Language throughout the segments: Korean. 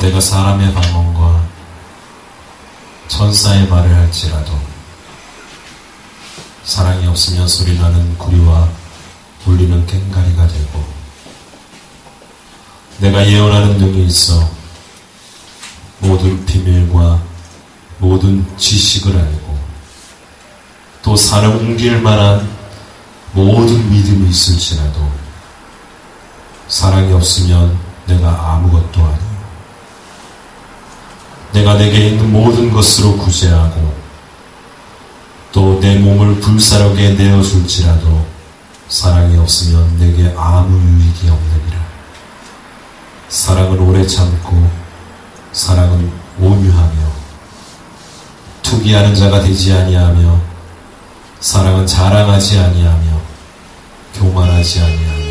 내가 사람의 방언과 천사의 말을 할지라도 사랑이 없으면 소리나는 구리와 울리는 꽹가리가 되고, 내가 예언하는 능이 있어 모든 비밀과 모든 지식을 알고 또 산을 옮길 만한 모든 믿음이 있을지라도 사랑이 없으면 내가 아무것도 아니요. 내가 내게 있는 모든 것으로 구제하고 또 내 몸을 불사르게 내어줄지라도 사랑이 없으면 내게 아무 유익이 없느니라. 사랑은 오래 참고 사랑은 온유하며 투기하는 자가 되지 아니하며 사랑은 자랑하지 아니하며 교만하지 아니하며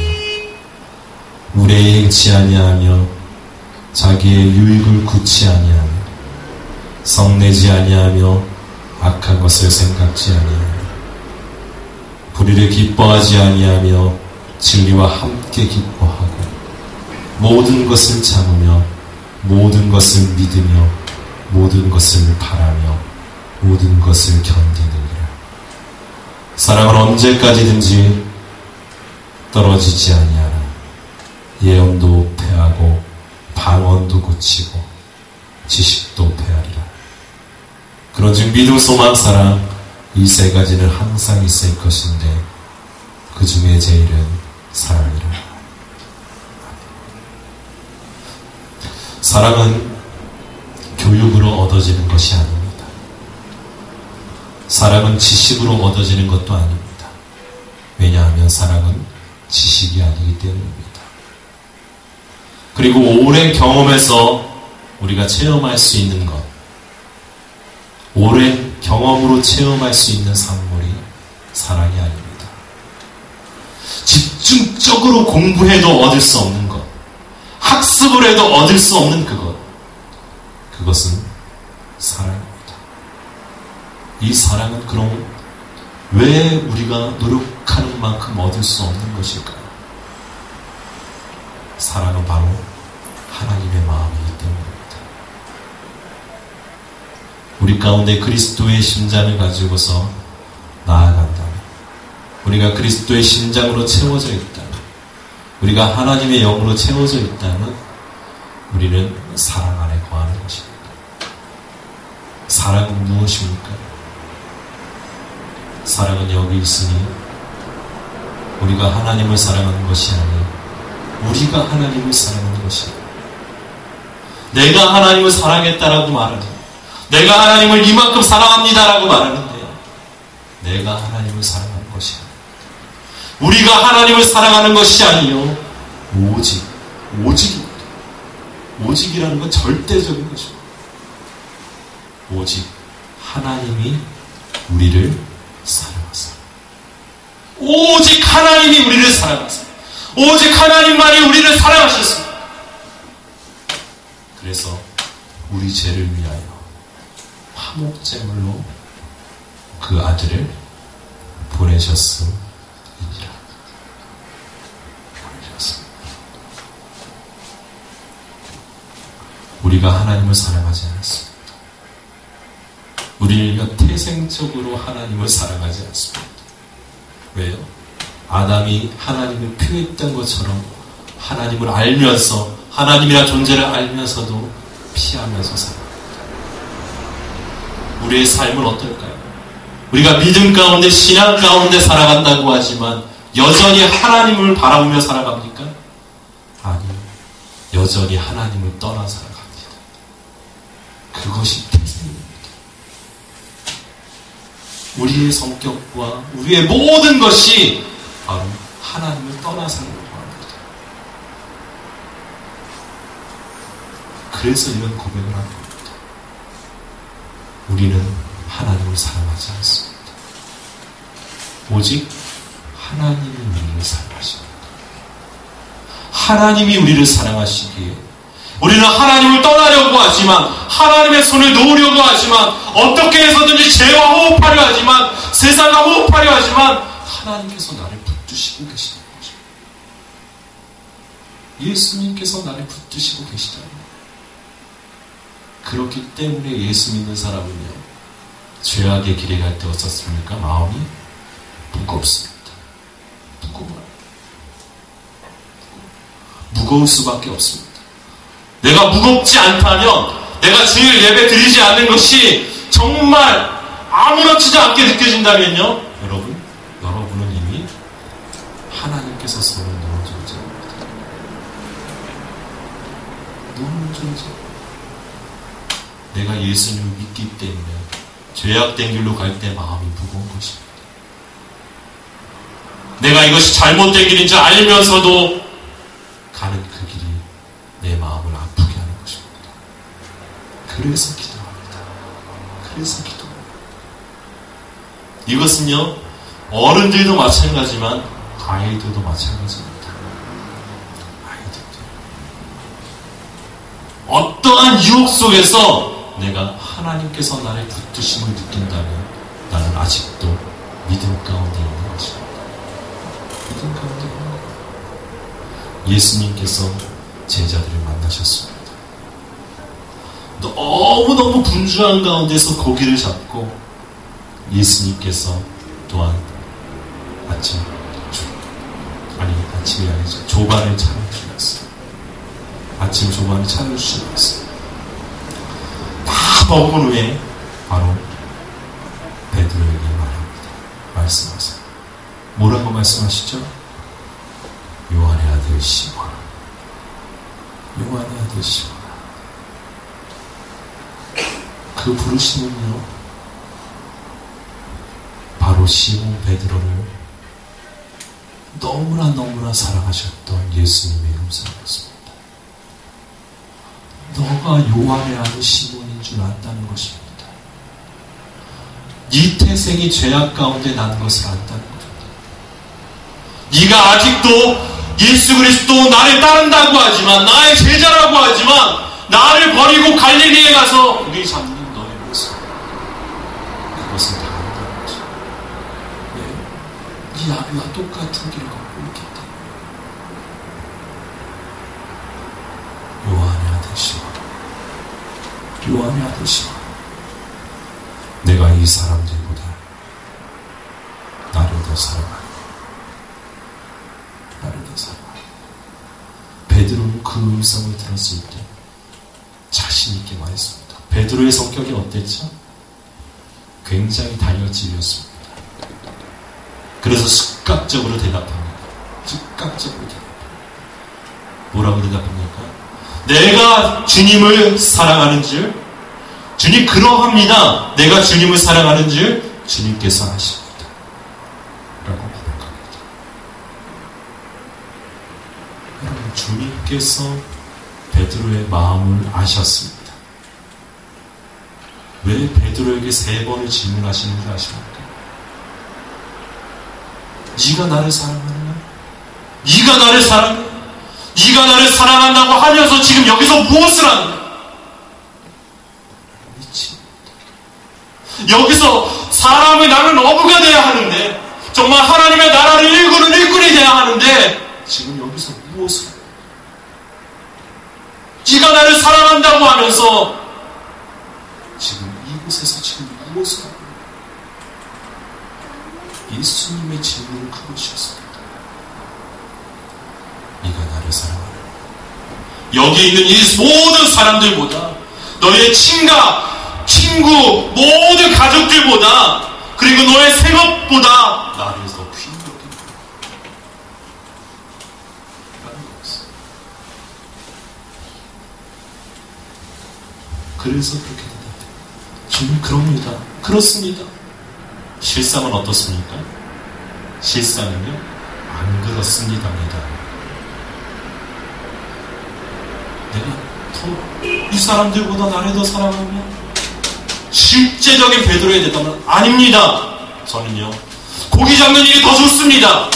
무례히 행치 아니하며 자기의 유익을 굳지 아니하며 성내지 아니하며 악한 것을 생각지 아니하며 불의를 기뻐하지 아니하며 진리와 함께 기뻐하고 모든 것을 참으며 모든 것을 믿으며 모든 것을 바라며 모든 것을 견디느니라. 사랑은 언제까지든지 떨어지지 아니하라. 예언도 패하고 방언도 고치고 지식도 패하리라. 그런즉 믿음, 소망, 사랑 이 세 가지는 항상 있을 것인데 그 중에 제일은 사랑이라. 사랑은 교육으로 얻어지는 것이 아닙니다. 사랑은 지식으로 얻어지는 것도 아닙니다. 왜냐하면 사랑은 지식이 아니기 때문입니다. 그리고 오랜 경험에서 우리가 체험할 수 있는 것, 오랜 경험으로 체험할 수 있는 산물이 사랑이 아닙니다. 집중적으로 공부해도 얻을 수 없는 것, 학습을 해도 얻을 수 없는 그것은 사랑입니다. 이 사랑은 그럼 왜 우리가 노력하는 만큼 얻을 수 없는 것일까요? 사랑은 바로 하나님의 마음이기 때문입니다. 우리 가운데 그리스도의 심장을 가지고서 나아간다면, 우리가 그리스도의 심장으로 채워져 있다면, 우리가 하나님의 영으로 채워져 있다면 우리는 사랑 안에 거하는 것입니다. 사랑은 무엇입니까? 사랑은 여기 있으니 우리가 하나님을 사랑하는 것이 아니라 우리가 하나님을 사랑하는 것이다. 내가 하나님을 사랑했다라고 말하는, 내가 하나님을 이만큼 사랑합니다라고 말하는데요, 내가 하나님을 사랑하는 것이 아니라 우리가 하나님을 사랑하는 것이 아니요 오직입니다. 오직이라는 건 절대적인 것입니다. 오직 하나님이 우리를 사랑하사, 오직 하나님이 우리를 사랑하사, 오직 하나님만이 우리를 사랑하셨습니다. 그래서 우리 죄를 위하여 화목제물로 그 아들을 보내셨습니다. 우리가 하나님을 사랑하지 않았습니다. 우리가 태생적으로 하나님을 사랑하지 않습니다. 왜요? 아담이 하나님을 피했던 것처럼 하나님을 알면서, 하나님이란 존재를 알면서도 피하면서 살아갑니다. 우리의 삶은 어떨까요? 우리가 믿음 가운데, 신앙 가운데 살아간다고 하지만 여전히 하나님을 바라보며 살아갑니까? 아니요. 여전히 하나님을 떠나 살아갑니다. 그것이 태생입니다. 우리의 성격과 우리의 모든 것이 바로 하나님을 떠나 살려고 합니다. 그래서 이런 고백을 하는 겁니다. 우리는 하나님을 사랑하지 않습니다. 오직 하나님이 우리를 사랑하십니다. 하나님이 우리를 사랑하시기에 우리는 하나님을 떠나려고 하지만, 하나님의 손을 놓으려고 하지만, 어떻게 해서든지 죄와 호흡하려 하지만, 세상과 호흡하려 하지만 하나님께서 나를 붙드시고 계시다는 거죠. 예수님께서 나를 붙드시고 계시다는 거예요. 그렇기 때문에 예수 믿는 사람은요, 죄악의 길에 갈 때 어떻습니까? 마음이 무겁습니다. 무거울 수밖에 없습니다. 내가 무겁지 않다면, 내가 주일 예배 드리지 않는 것이 정말 아무렇지도 않게 느껴진다면요, 여러분은 이미 하나님께서 서로 놓은 존재입니다. 놓은 존재. 내가 예수님을 믿기 때문에 죄악된 길로 갈 때 마음이 무거운 것입니다. 내가 이것이 잘못된 길인 줄 알면서도 가는 그 길이 내 마음을 아프게 하는 것입니다. 그래서 기도합니다. 그래서 기도합니다. 이것은요, 어른들도 마찬가지지만 아이들도 마찬가지입니다. 아이들도 어떠한 유혹 속에서 내가 하나님께서 나를 붙드심을 느낀다면 나는 아직도 믿음 가운데 있는 것입니다. 믿음 가운데 있는 것입니다. 예수님께서 제자들을 만나셨습니다. 너무너무 분주한 가운데서 고기를 잡고 예수님께서 또한 아침이 아니죠. 조반을 차려주셨어요. 아침 조반을 차려주셨어요. 다 먹은 후에 바로 베드로에게 말씀하세요. 뭐라고 말씀하시죠? 요한의 아들 시몬, 요한의 아들 시몬. 그 부르심은요, 바로 시몬 베드로를 너무나 사랑하셨던 예수님의 음성이었습니다. 너가 요한의 아들 시몬인 줄 안다는 것입니다. 네 태생이 죄악 가운데 난 것을 안다는 것입니다. 네가 아직도 예수 그리스도 나를 따른다고 하지만, 나의 제자라고 하지만, 나를 버리고 갈릴리에 가서 우리 잡는 너의 모습, 그것은 다 안다는 것입니다. 네 아비와 똑같은 길을 걷고 있기 때문에. 요한의 아들 시몬, 내가 이 사람들보다 나를 더 사랑하니, 베드로는 그 음성을 들었을 때 자신 있게 말했습니다. 베드로의 성격이 어땠죠? 굉장히 다혈질이었습니다. 그래서 즉각적으로 대답합니다. 뭐라고 대답합니까? 내가 주님을 사랑하는 줄, 주님 그러합니다. 내가 주님을 사랑하는 줄 주님께서 아십니다. 라고 고백합니다. 여러분, 주님께서 베드로의 마음을 아셨습니다. 왜 베드로에게 3번을 질문하시는 줄 아십니까? 네가 나를 사랑하느냐? 네가 나를 사랑해? 네가 나를 사랑한다고 하면서 지금 여기서 무엇을 하느냐? 미칩니다. 여기서 사람의 나는 어부가 돼야 하는데, 정말 하나님의 나라를 일구는 일꾼이 돼야 하는데, 지금 여기서 무엇을 하느냐? 네가 나를 사랑한다고 하면서 지금 이곳에서 지금 무엇을 하느냐? 예수님의 질문은 그것이었습니다. 네가 나를 사랑하느냐? 여기 있는 이 모든 사람들보다, 너의 친가, 친구, 모든 가족들보다, 그리고 너의 생업보다 나를 더 귀히 여긴다. 그래서 그렇게 대답해요. 주님 그럽니다. 그렇습니다. 실상은 어떻습니까? 실상은요, 안 그렇습니다입니다. 내가 이 사람들보다 나를 더 사랑하며, 실제적인 베드로의 대답은 아닙니다. 저는요, 고기 잡는 일이 더 좋습니다.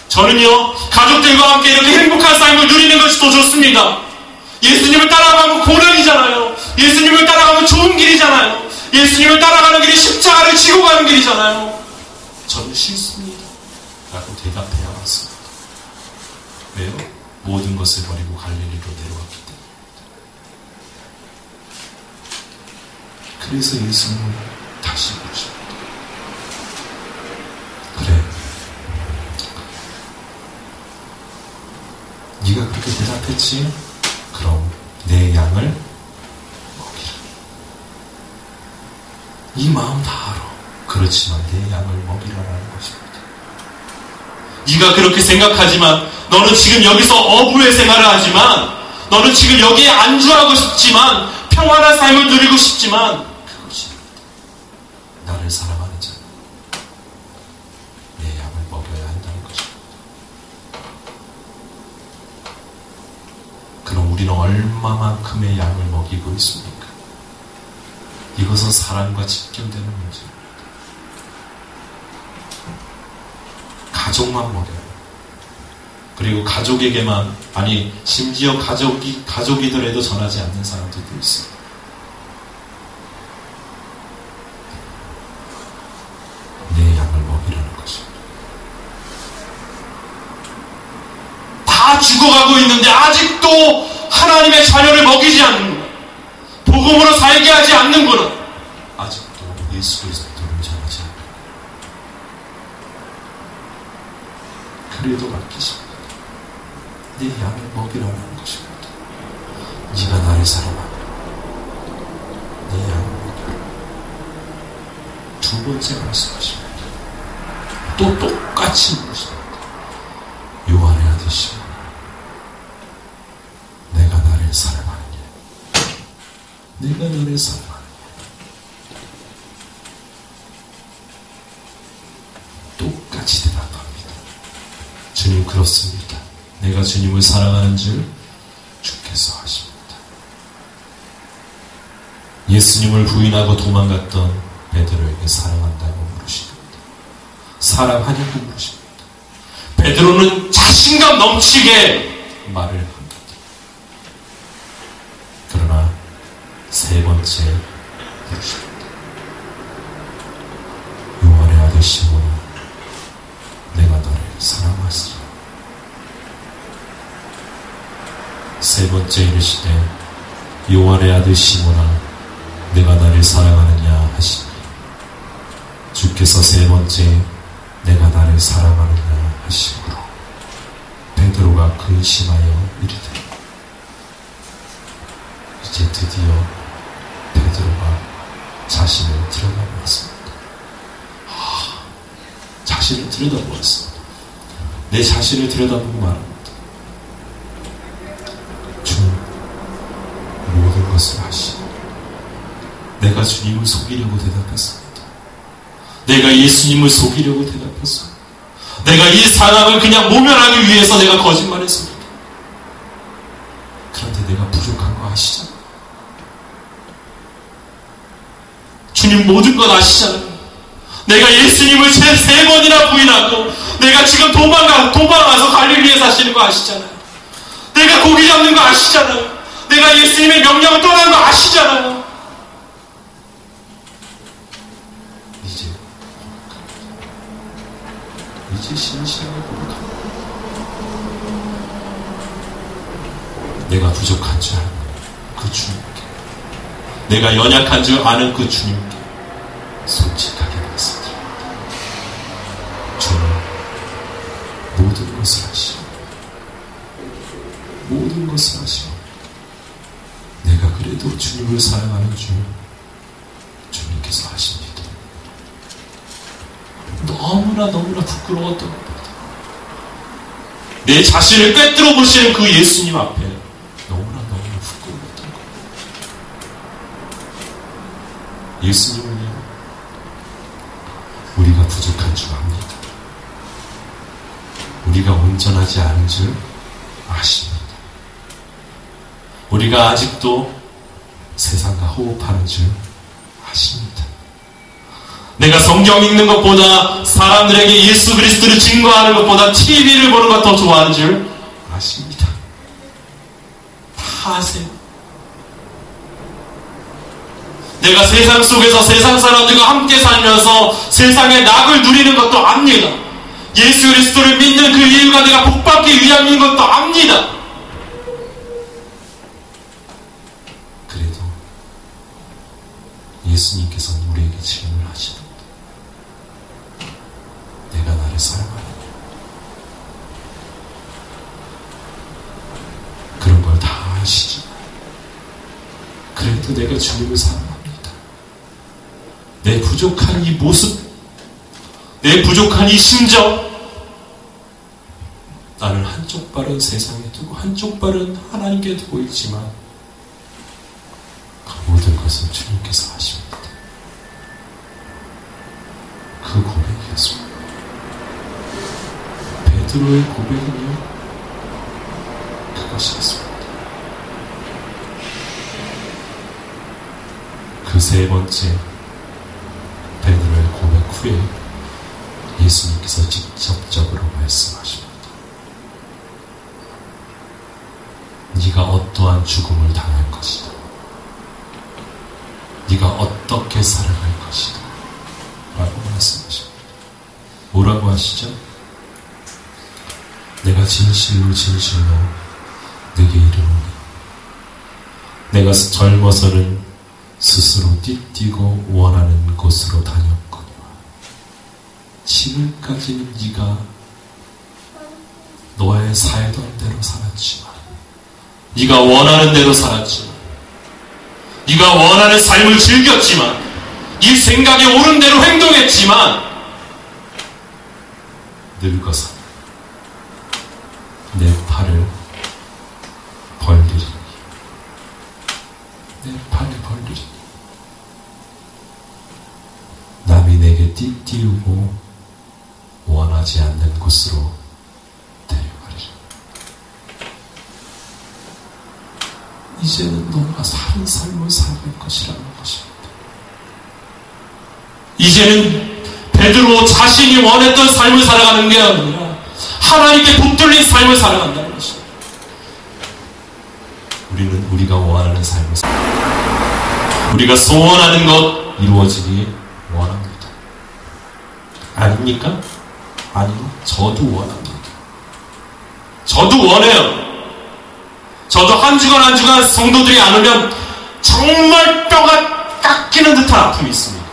저는요, 가족들과 함께 이렇게 행복한 삶을 누리는 것이 더 좋습니다. 예수님을 따라가면 고난이잖아요. 예수님을 따라가면 좋은 길이잖아요. 예수님을 따라가는 길이 십자가를 지고 가는 길이잖아요. 저는 싫습니다. 라고 대답해야 맞습니다. 왜요? 모든 것을 버리고 갈릴리로 내려왔기 그래서 예수님은 다시 부르십니다. 그래, 네가 그렇게 대답했지? 그럼 내 양을 먹이라. 이 마음 다 알아. 그렇지만 내 양을 먹이라라는 것입니다. 네가 그렇게 생각하지만, 너는 지금 여기서 어부의 생활을 하지만, 너는 지금 여기에 안주하고 싶지만, 평안한 삶을 누리고 싶지만, 그것이 나를 사랑하는 자는 내 양을 먹여야 한다는 것입니다. 그럼 우리는 얼마만큼의 양을 먹이고 있습니까? 이것은 사랑과 직결되는 문제입니다. 가족만 먹여요. 그리고 가족에게만, 아니 심지어 가족이더라도 전하지 않는 사람들도 있어요. 내 양을 먹이라는 것입니다. 다 죽어가고 있는데 아직도 하나님의 자녀를 먹이지 않는구나. 복음으로 살게 하지 않는구나. 아직도 예수 그리스도를 전하지 않는구나. 그래도 맡기십니다. 내 양을 먹이라는 것입니다. 네가 나를 사랑하면 내 양을 먹이라. 두 번째 말씀하십니다. 또 똑같이 묻습니다. 요한의 아들 시몬아, 내가 나를 사랑하느냐? 내가 너를 사랑하느냐? 똑같이 대답합니다. 주님, 그렇습니다. 내가 주님을 사랑하는 줄 주께서 아십니다. 예수님을 부인하고 도망갔던 베드로에게 사랑한다고 물으십니다. 사랑하냐고 물으십니다. 베드로는 자신감 넘치게 말을 합니다. 그러나 세 번째 물으십니다. 요한의 아들 시몬아, 내가 너를 사랑하시리. 세 번째 이르시되, 요한의 아들 시몬아, 내가 나를 사랑하느냐 하시니, 주께서 세 번째 내가 나를 사랑하느냐 하시므로 베드로가 근심하여 이르되, 이제 드디어 베드로가 자신을 들여다보았습니다. 자신을 들여다보았습니다. 내 자신을 들여다보고 말합니다. 주님, 모든 것을 하시니 내가 주님을 속이려고 대답했습니다. 내가 예수님을 속이려고 대답했습니다. 내가 이 상황을 그냥 모면하기 위해서 내가 거짓말했습니다. 그런데 내가 부족한 거 아시잖아요. 주님 모든 것 아시잖아요. 내가 예수님을 세 번이나 부인하고, 내가 지금 도망가서 갈릴리에 사시는 거 아시잖아요. 내가 고기 잡는 거 아시잖아요. 내가 예수님의 명령을 떠난 거 아시잖아요. 이제 신실하게 고백합니다. 내가 부족한 줄 아는 그 주님께, 내가 연약한 줄 아는 그 주님께 솔직하게 말씀드립니다. 주님, 모든 것을 하시오. 모든 것을 하시오. 내가 그래도 주님을 사랑하는 줄 주님께서 아십니다. 너무나 부끄러웠던 겁니다. 내 자신을 꿰뚫어 보시는 그 예수님 앞에 너무나 부끄러웠던 겁니다. 예수님은요, 우리가 부족한 줄 압니다. 우리가 온전하지 않은 줄 아십니다. 우리가 아직도 세상과 호흡하는 줄 아십니다. 내가 성경 읽는 것보다, 사람들에게 예수 그리스도를 증거하는 것보다 TV를 보는 것 더 좋아하는 줄 아십니다. 다 아세요. 내가 세상 속에서 세상 사람들과 함께 살면서 세상의 낙을 누리는 것도 압니다. 예수 그리스도를 믿는 그 이유가 내가 복받기 위함인 것도 압니다. 그래도 예수님께서 우리에게 질문하시던데, 내가 나를 사랑하느냐? 그런 걸 다 아시지만 그래도 내가 주님을 사랑합니다. 내 부족한 이 모습, 내 부족한 이 심정, 나는 한쪽 발은 세상에 두고 한쪽 발은 하나님께 두고 있지만 그 모든 것은 주님께서 하십니다. 그 고백이었습니다. 베드로의 고백은요, 그것이었습니다. 그 세 번째 베드로의 고백 후에 예수님께서 직접적으로 말씀하십니다. 네가 어떠한 죽음을 당할 것이다. 네가 어떻게 살아갈 것이다. 라고 말씀하십니다. 뭐라고 하시죠? 내가 진실로 진실로 내게 이르노니 내가 젊어서는 스스로 띠뛰고 원하는 곳으로 다녔거니와 지금까지는 네가 너의 살던 대로 살았지만, 네가 원하는 대로 살았지만, 네가 원하는 삶을 즐겼지만, 네 생각에 옳은 대로 행동했지만, 늙어서 내 팔을 벌리리니, 내 팔을 벌리리니, 남이 내게 띠띠우고 원하지 않는 곳으로 데려가리라. 이제는 너가 사는 삶을 살아갈 것이라는 것입니다. 이제는 베드로 자신이 원했던 삶을 살아가는 게 아니라 하나님께 붙들린 삶을 살아간다는 것입니다. 우리는 우리가 원하는 삶을 살아갑니다. 우리가 소원하는 것 이루어지기 원합니다. 아닙니까? 아니요. 저도 원합니다. 저도 원해요. 저도 한 주간 한 주간 성도들이 안 오면 정말 뼈가 깎이는 듯한 아픔이 있습니다.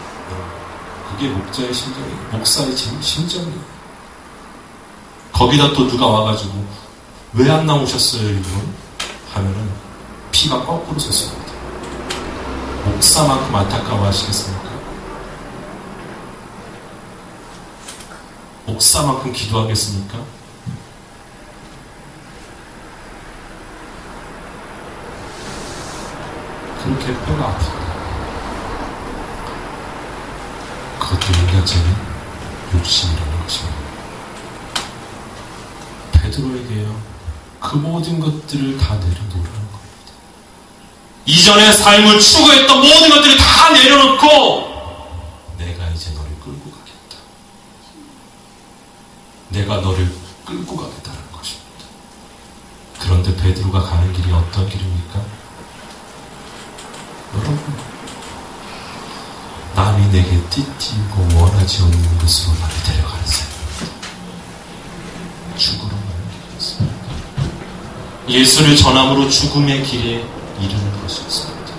그게 목자의 심정이에요. 목사의 심정이에요. 거기다 또 누가 와가지고 왜 안 나오셨어요 이분? 하면은 피가 거꾸로 솟습니다. 목사만큼 안타까워하시겠습니까? 목사만큼 기도하겠습니까? 그렇게 뼈가 아픕니다. 그것도 인간적인 욕심이라는 것입니다. 베드로에게요, 그 모든 것들을 다 내려놓으라는 겁니다. 이전의 삶을 추구했던 모든 것들을 다 내려놓고 내가 이제 너를 끌고 가겠다. 내가 너를 끌고 가겠다는 것입니다. 그런데 베드로가 가는 길이 어떤 길입니까? 여러분, 남이 내게 띠띠고 원하지 않는 것으로 나를 데려가는 삶입니다. 죽으러 가는 길이었습니다. 예수를 전함으로 죽음의 길에 이르는 것이었습니다.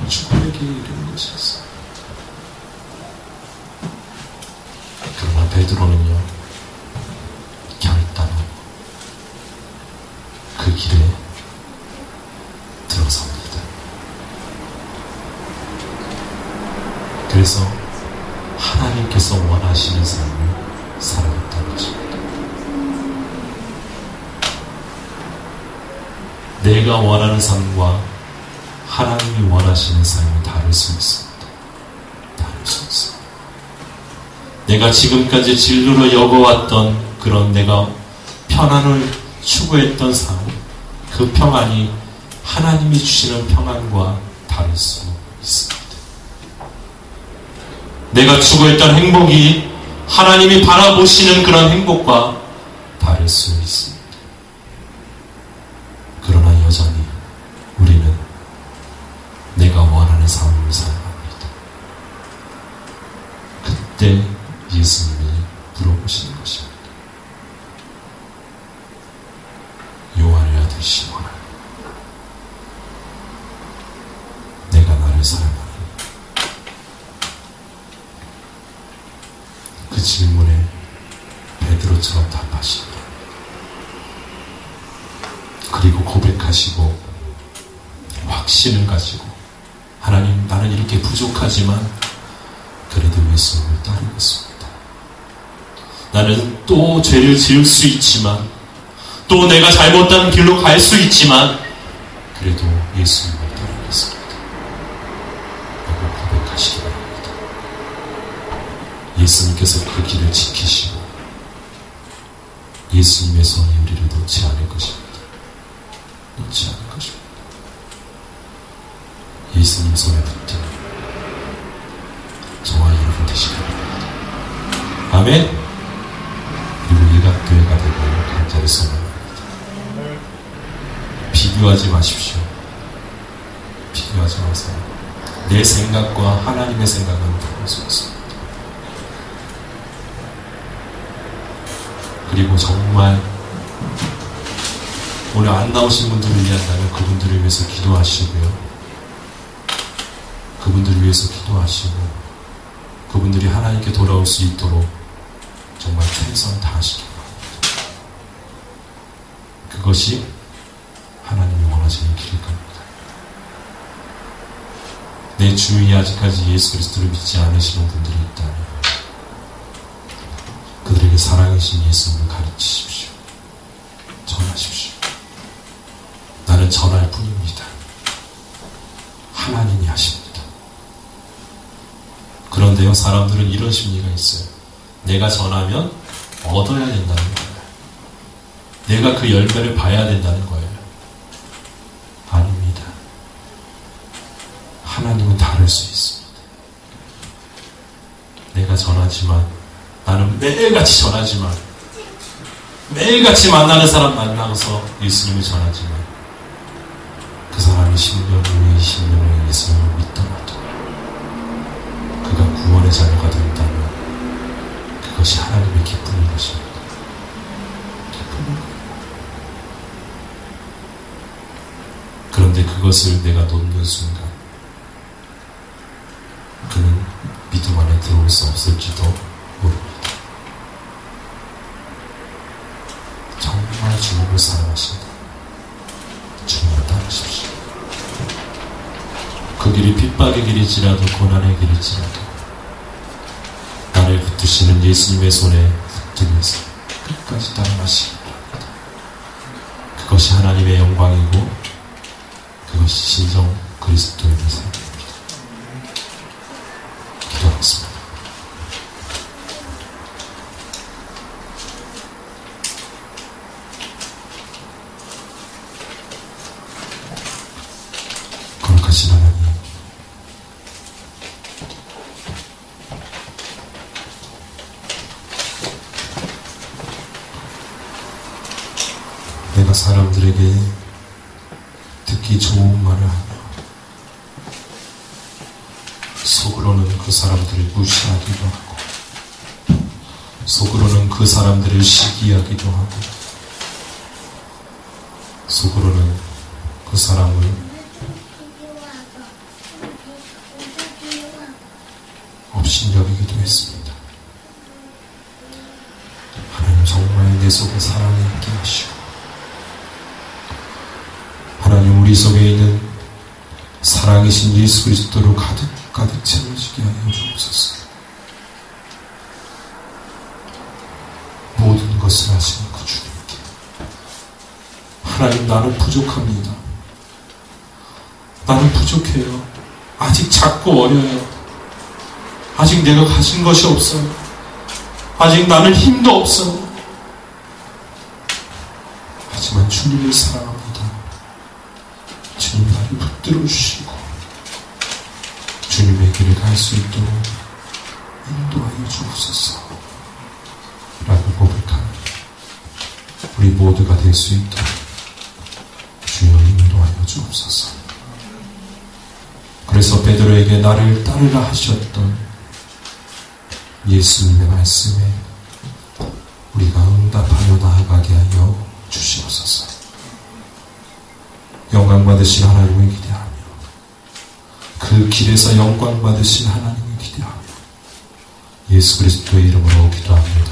죽음의 길에 이르는 것이었습니다. 그러나 베드로는요, 결단하고 그 길에 들어섭니다. 그래서 하나님께서 원하시는 삶을 살아갔다는 것입니다. 내가 원하는 삶과 하나님이 원하시는 삶은 다를 수 있습니다. 다를 수 있습니다. 내가 지금까지 진로로 여겨왔던 그런 내가 평안을 추구했던 삶, 그 평안이 하나님이 주시는 평안과 다를 수 있습니다. 내가 추구했던 행복이 하나님이 바라보시는 그런 행복과 다를 수 있습니다. 그러나 여전히 우리는 내가 원하는 삶을 살아갑니다. 그때 예수님이 물어보시는 것입니다. 요한의 아들 시몬아, 그리고 고백하시고 확신을 가지고 하나님, 나는 이렇게 부족하지만 그래도 예수님을 따르겠습니다. 나는 또 죄를 지을 수 있지만, 또 내가 잘못된 길로 갈 수 있지만 그래도 예수님을 따르겠습니다. 라고 고백하시기 바랍니다. 예수님께서 그 길을 지키시고 예수님의 손이 우리를 놓지 않을 것입니다. 놓지 않을 것입니다. 예수님 손에 붙든 저와 여러분 되시기 바랍니다. 아멘. 그리고 일각교회가 되고 간절히 소망합니다. 비교하지 마십시오. 비교하지 마세요. 내 생각과 하나님의 생각은 다를 수 있습니다. 그리고 정말 오늘 안 나오신 분들을 위한다면 그분들을 위해서 기도하시고요. 그분들을 위해서 기도하시고 그분들이 하나님께 돌아올 수 있도록 정말 최선을 다하시기 바랍니다. 그것이 하나님이 원하시는 길일 겁니다. 내 주위에 아직까지 예수 그리스도를 믿지 않으시는 분들이 있다면 그들에게 사랑이신 예수님을 가르치십시오. 전하십시오. 나는 전할 뿐입니다. 하나님이 하십니다. 그런데요, 사람들은 이런 심리가 있어요. 내가 전하면 얻어야 된다는 거예요. 내가 그 열매를 봐야 된다는 거예요. 아닙니다. 하나님은 다를 수 있습니다. 내가 전하지만, 나는 매일같이 전하지만, 매일같이 만나는 사람 만나서 예수님을 전하지만 그 사람이 10년 후에 20년 후에 예수님을 믿더라도 그가 구원의 자녀가 된다면 그것이 하나님의 기쁨인 것입니다. 그런데 그것을 내가 놓는 순간 그는 믿음 안에 들어올 수 없을지도 모릅니다. 정말 주님을 사랑하신다. 주님을 따르십시오. 그 길이 핍박의 길일지라도 고난의 길일지라도 나를 붙드시는 예수님의 손에 붙들면서 끝까지 따라가시기 바랍니다. 그것이 하나님의 영광이고 그것이 진정 그리스도인의 삶입니다. 기도하겠습니다. 거룩하신 하나님, 내가 사람들에게 듣기 좋은 말을 하며 속으로는 그 사람들을 무시하기도 하고 속으로는 그 사람들을 시기하기도 하고 속으로는 그 사람을 업신여기기도 했습니다. 하나님, 정말 내 속에 사랑이 있게 하시고 하나님, 우리 속에 있는 사랑이신 예수 그리스도로 가득 채워지게 하여 주옵소서. 모든 것을 하시는 그 주님께 하나님, 나는 부족합니다. 나는 부족해요. 아직 작고 어려요. 아직 내가 가진 것이 없어요. 아직 나는 힘도 없어요. 하지만 주님을 사랑합니다. 주님 나를 붙들어 주시고 주님의 길을 갈 수 있도록 인도하여 주옵소서 라고 고백하는 우리 모두가 될 수 있도록 주여 인도하여 주옵소서. 그래서 베드로에게 나를 따르라 하셨던 예수님의 말씀에 우리가 응답하여 나아가게 하여 주시옵소서. 영광 받으신 하나님을 기대하며 그 길에서 영광 받으신 하나님을 기대하며 예수 그리스도의 이름으로 기도합니다.